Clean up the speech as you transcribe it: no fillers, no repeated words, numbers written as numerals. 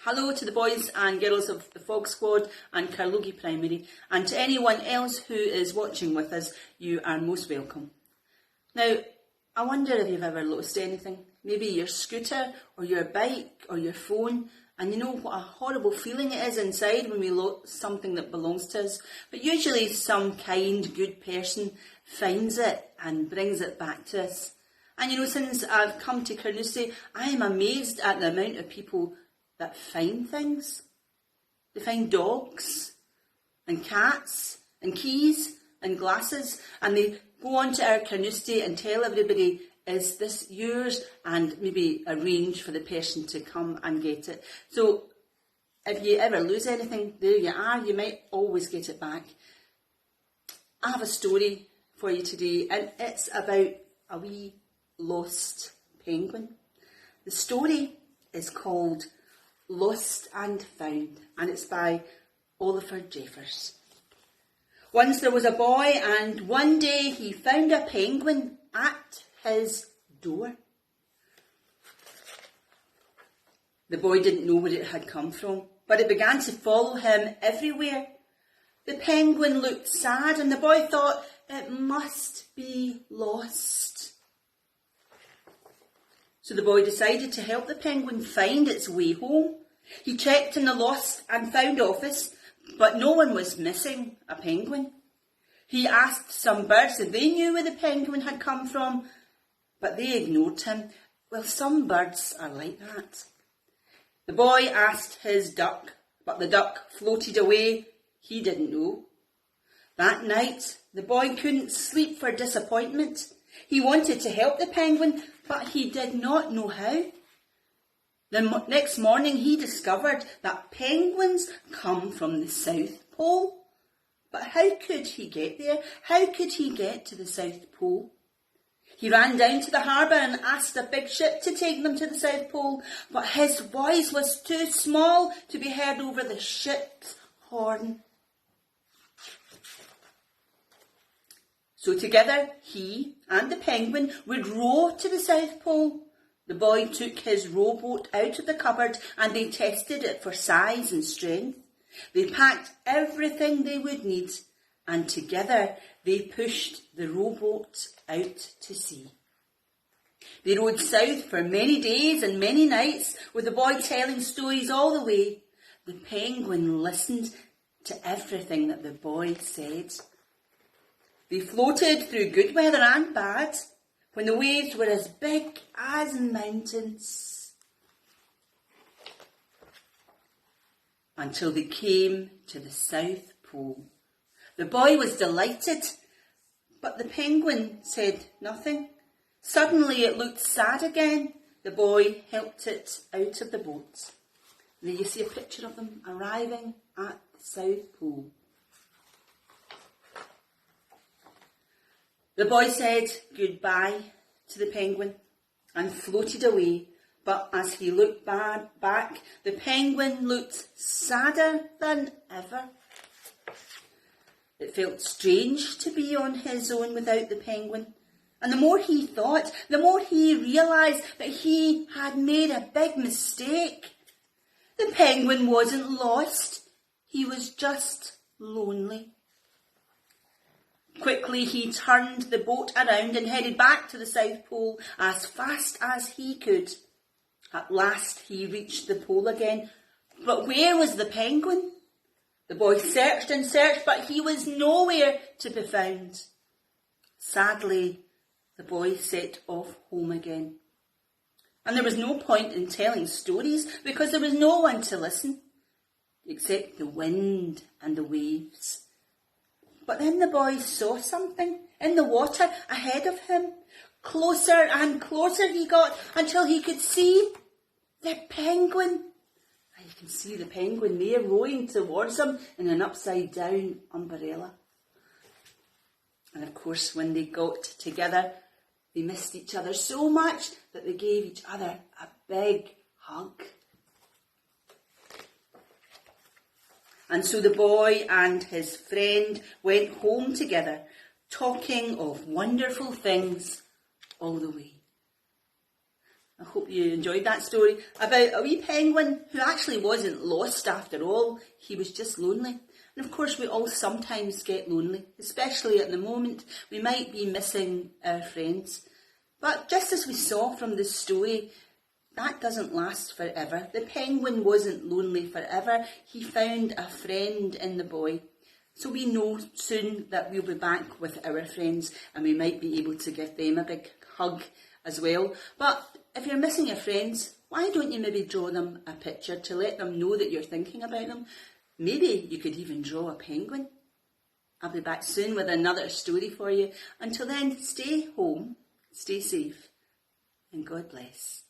Hello to the boys and girls of the Fog Squad and Carnoustie Panbride, and to anyone else who is watching with us, you are most welcome. Now, I wonder if you've ever lost anything, maybe your scooter or your bike or your phone, and you know what a horrible feeling it is inside when we lose something that belongs to us. But usually some kind, good person finds it and brings it back to us. And you know, since I've come to Carnoustie, I am amazed at the amount of people that find things. They find dogs and cats and keys and glasses, and they go on to our Carnoustie and tell everybody, is this yours? And maybe arrange for the person to come and get it. So if you ever lose anything, there you are, you might always get it back. I have a story for you today, and it's about a wee lost penguin. The story is called Lost and Found, and it's by Oliver Jeffers. Once there was a boy, and one day he found a penguin at his door. The boy didn't know where it had come from, but it began to follow him everywhere. The penguin looked sad, and the boy thought it must be lost. So the boy decided to help the penguin find its way home. He checked in the Lost and Found office, but no one was missing a penguin. He asked some birds if they knew where the penguin had come from, but they ignored him. Well, some birds are like that. The boy asked his duck, but the duck floated away. He didn't know. That night, the boy couldn't sleep for disappointment. He wanted to help the penguin, but he did not know how. The next morning he discovered that penguins come from the South Pole. But how could he get there? How could he get to the South Pole? He ran down to the harbour and asked a big ship to take them to the South Pole, but his voice was too small to be heard over the ship's horn. So together, he and the penguin would row to the South Pole. The boy took his rowboat out of the cupboard and they tested it for size and strength. They packed everything they would need, and together they pushed the rowboat out to sea. They rowed south for many days and many nights, with the boy telling stories all the way. The penguin listened to everything that the boy said. They floated through good weather and bad, when the waves were as big as mountains, until they came to the South Pole. The boy was delighted, but the penguin said nothing. Suddenly it looked sad again. The boy helped it out of the boat. There you see a picture of them arriving at the South Pole. The boy said goodbye to the penguin and floated away, but as he looked back, the penguin looked sadder than ever. It felt strange to be on his own without the penguin, and the more he thought, the more he realised that he had made a big mistake. The penguin wasn't lost, he was just lonely. Quickly he turned the boat around and headed back to the South Pole as fast as he could. At last he reached the pole again. But where was the penguin? The boy searched and searched, but he was nowhere to be found. Sadly, the boy set off home again. And there was no point in telling stories, because there was no one to listen, except the wind and the waves. But then the boy saw something in the water ahead of him. Closer and closer he got until he could see the penguin. And you can see the penguin there rowing towards him in an upside down umbrella. And of course, when they got together, they missed each other so much that they gave each other a big hug. And so the boy and his friend went home together, talking of wonderful things all the way. I hope you enjoyed that story about a wee penguin who actually wasn't lost after all. He was just lonely. And of course we all sometimes get lonely, especially at the moment. We might be missing our friends. But just as we saw from the story, that doesn't last forever. The penguin wasn't lonely forever. He found a friend in the boy. So we know soon that we'll be back with our friends and we might be able to give them a big hug as well. But if you're missing your friends, why don't you maybe draw them a picture to let them know that you're thinking about them? Maybe you could even draw a penguin. I'll be back soon with another story for you. Until then, stay home, stay safe, and God bless.